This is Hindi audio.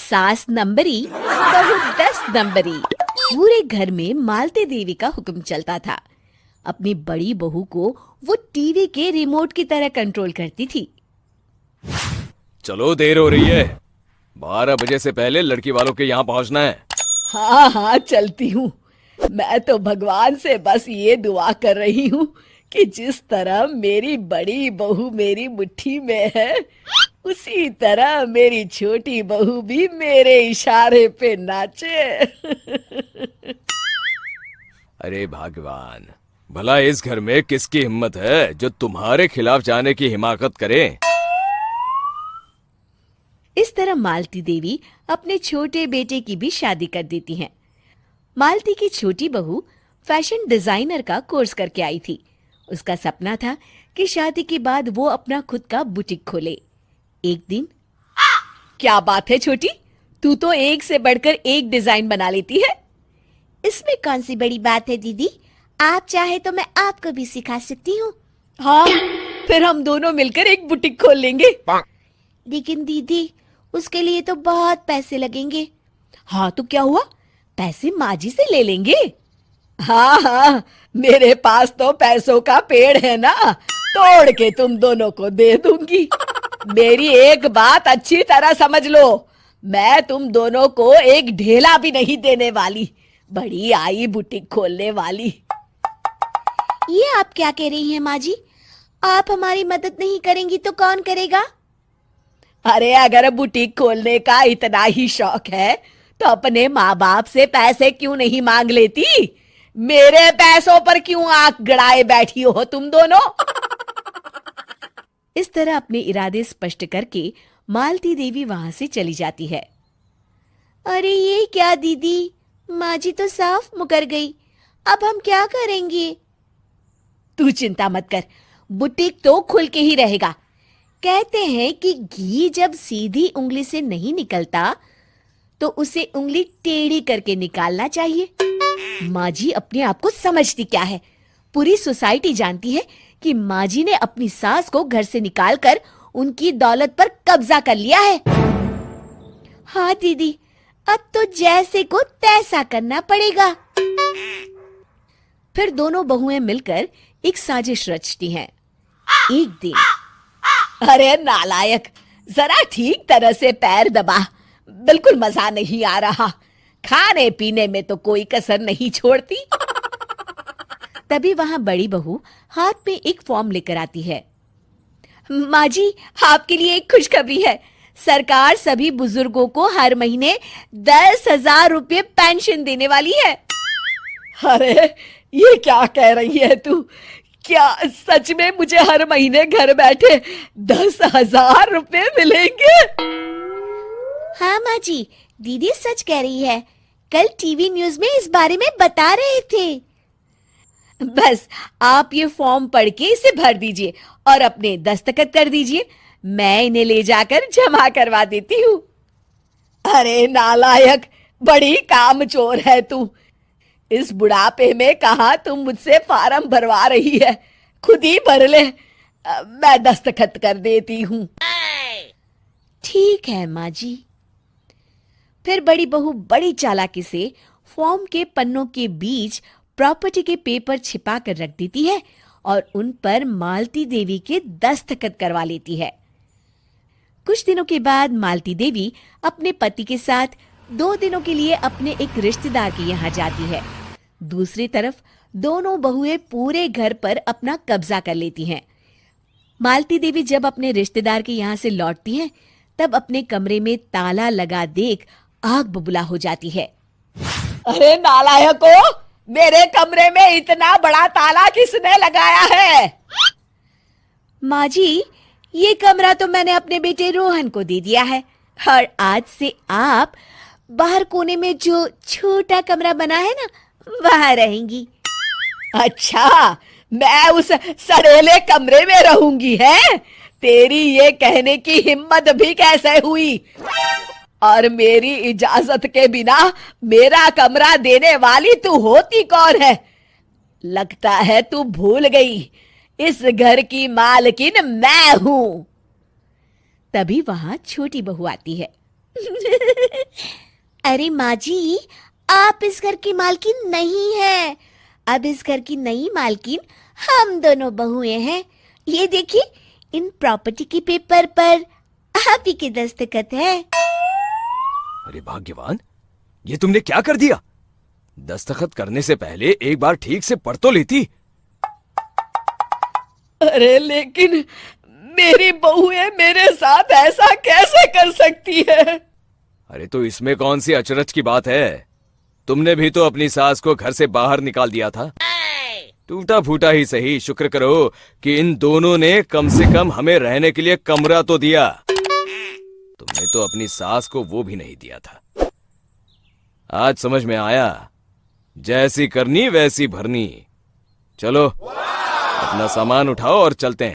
सास नंबरी बहू 10 नंबरी। पूरे घर में मालती देवी का हुक्म चलता था। अपनी बड़ी बहू को वो टीवी के रिमोट की तरह कंट्रोल करती थी। चलो, देर हो रही है। 12 बजे से पहले लड़की वालों के यहाँ पहुँचना है। हाँ हाँ, चलती हूँ। मैं तो भगवान से बस ये दुआ कर रही हूँ कि जिस तरह मेरी बड़ी बहू मेरी मुट्ठी में है, उसी तरह मेरी छोटी बहू भी मेरे इशारे पे नाचे। अरे भगवान, भला इस घर में किसकी हिम्मत है जो तुम्हारे खिलाफ जाने की हिमाकत करे। इस तरह मालती देवी अपने छोटे बेटे की भी शादी कर देती हैं। मालती की छोटी बहू फैशन डिजाइनर का कोर्स करके आई थी। उसका सपना था कि शादी के बाद वो अपना खुद का बुटीक खोले। एक दिन, क्या बात है छोटी, तू तो एक से बढ़कर एक डिजाइन बना लेती है। इसमें कौन सी बड़ी बात है दीदी, आप चाहे तो मैं आपको भी सिखा सकती हूँ। हाँ, फिर हम दोनों मिलकर एक बुटीक खोल लेंगे। लेकिन दीदी, उसके लिए तो बहुत पैसे लगेंगे। हाँ तो क्या हुआ, पैसे माँ जी से ले लेंगे। हाँ हाँ, मेरे पास तो पैसों का पेड़ है ना, तोड़ के तुम दोनों को दे दूंगी। मेरी एक बात अच्छी तरह समझ लो, मैं तुम दोनों को एक ढेला भी नहीं देने वाली। बड़ी आई बुटीक खोलने वाली। ये आप क्या कह रही हैं माँ जी? आप हमारी मदद नहीं करेंगी तो कौन करेगा? अरे अगर बुटीक खोलने का इतना ही शौक है तो अपने माँ बाप से पैसे क्यों नहीं मांग लेती? मेरे पैसों पर क्यों आंख गड़ाए बैठी हो तुम दोनों? इस तरह अपने इरादे स्पष्ट करके मालती देवी वहां से चली जाती है। अरे ये क्या दीदी, माँ जी तो साफ मुकर गई। अब हम क्या करेंगे? तू चिंता मत कर, बुटीक तो खुल के ही रहेगा। कहते हैं कि घी जब सीधी उंगली से नहीं निकलता तो उसे उंगली टेढ़ी करके निकालना चाहिए। माँ जी अपने आप को समझती क्या है? पूरी सोसाइटी जानती है कि माँ जी ने अपनी सास को घर से निकालकर उनकी दौलत पर कब्जा कर लिया है। हाँ दीदी, अब तो जैसे को तैसा करना पड़ेगा। फिर दोनों बहुएं मिलकर एक साजिश रचती हैं। एक दिन, अरे नालायक, जरा ठीक तरह से पैर दबा, बिल्कुल मजा नहीं आ रहा। खाने पीने में तो कोई कसर नहीं छोड़ती। तभी वहां बड़ी बहू हाथ में एक फॉर्म लेकर आती है। माँ जी, आपके लिए एक खुशखबरी है। सरकार सभी बुजुर्गों को हर महीने 10,000 रुपये पेंशन देने वाली है। अरे ये क्या कह रही है तू? क्या सच में मुझे हर महीने घर बैठे 10,000 रुपये मिलेंगे? हाँ माँ जी, दीदी सच कह रही है। कल टीवी न्यूज में इस बारे में बता रहे थे। बस आप ये फॉर्म पढ़ के इसे भर दीजिए और अपने दस्तखत कर दीजिए। मैं इन्हें ले जाकर जमा करवा देती हूँ। अरे नालायक, बड़ी कामचोर है तू। इस बुढ़ापे में कहाँ तुम मुझसे फार्म भरवा रही है? खुद ही भर ले, मैं दस्तखत कर देती हूँ। ठीक है माँ जी। फिर बड़ी बहू बड़ी चालाकी से फॉर्म के पन्नों के बीच प्रॉपर्टी के पेपर छिपा कर रख देती है और उन पर मालती देवी के दस्तखत करवा लेती है। कुछ दिनों के बाद मालती देवी अपने पति के साथ 2 दिनों के लिए अपने एक रिश्तेदार के यहाँ जाती है। दूसरी तरफ दोनों बहुएं पूरे घर पर अपना कब्जा कर लेती हैं। मालती देवी जब अपने रिश्तेदार के यहाँ से लौटती हैं, तब अपने कमरे में ताला लगा देख आग बबूला हो जाती है। अरे नालायको, मेरे कमरे में इतना बड़ा ताला किसने लगाया है? माँ जी, ये कमरा तो मैंने अपने बेटे रोहन को दे दिया है और आज से आप बाहर कोने में जो छोटा कमरा बना है ना, वहां रहेंगी। अच्छा, मैं उस सड़ेले कमरे में रहूंगी है? तेरी ये कहने की हिम्मत भी कैसे हुई? और मेरी इजाजत के बिना मेरा कमरा देने वाली तू होती कौन है? लगता है तू भूल गई, इस घर की मालकिन मैं हूं। तभी वहां छोटी बहू आती है। अरे माँ जी, आप इस घर की मालकिन नहीं है। अब इस घर की नई मालकिन हम दोनों बहुएं हैं। ये देखिए, इन प्रॉपर्टी के पेपर पर आप ही के दस्तखत है। अरे भाग्यवान, ये तुमने क्या कर दिया? दस्तखत करने से पहले एक बार ठीक से पढ़ तो लेती। अरे लेकिन मेरी बहुएं मेरे साथ ऐसा कैसे कर सकती है? अरे तो इसमें कौन सी अचरज की बात है? तुमने भी तो अपनी सास को घर से बाहर निकाल दिया था। टूटा फूटा ही सही, शुक्र करो कि इन दोनों ने कम से कम हमें रहने के लिए कमरा तो दिया। तुमने तो अपनी सास को वो भी नहीं दिया था। आज समझ में आया, जैसी करनी वैसी भरनी। चलो अपना सामान उठाओ और चलते हैं।